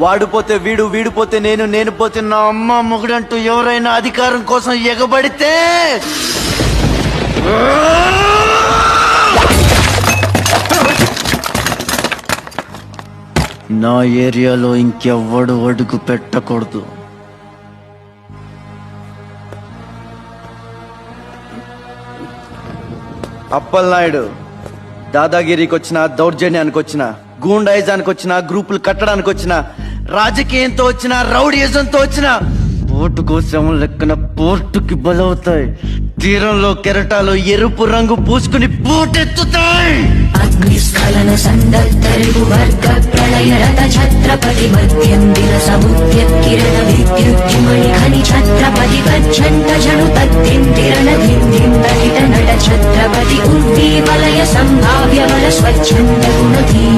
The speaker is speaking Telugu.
వాడిపోతే వీడు, వీడిపోతే నేను, నేను పోతే నా అమ్మ మొగుడంటూ ఎవరైనా అధికారం కోసం ఎగబడితే నా ఏరియాలో ఇంకెవ్వడు అడుగు పెట్టకూడదు. అప్పలనాయుడు దాదాగిరికి వచ్చిన, దౌర్జన్యానికి వచ్చిన, గూండాయిజానికి వచ్చిన, గ్రూపులు కట్టడానికి వచ్చిన, రాజకీయంతో వచ్చిన, రౌడీయిజంతో వచ్చిన పోటు కోసం లెక్కన పోర్టుకి బలవుతాయి. తీరంలో కెరటాలు ఎరుపు రంగు పూసుకుని పోటెత్తుతాయి. అగ్నిస్ఖలన సందర్భ వర్గ ప్రళయ రథ ఛత్రపతి మధ్యందిర సముద్య కిరణ విద్యుజ్మణి ఖని ఛత్రపతి గచ్చంత జను తద్దింతిరణ ధిందిందహిత నట ఛత్రపతి ఉద్దీవలయ సంభావ్య బల స్వచ్ఛంద గుణధీ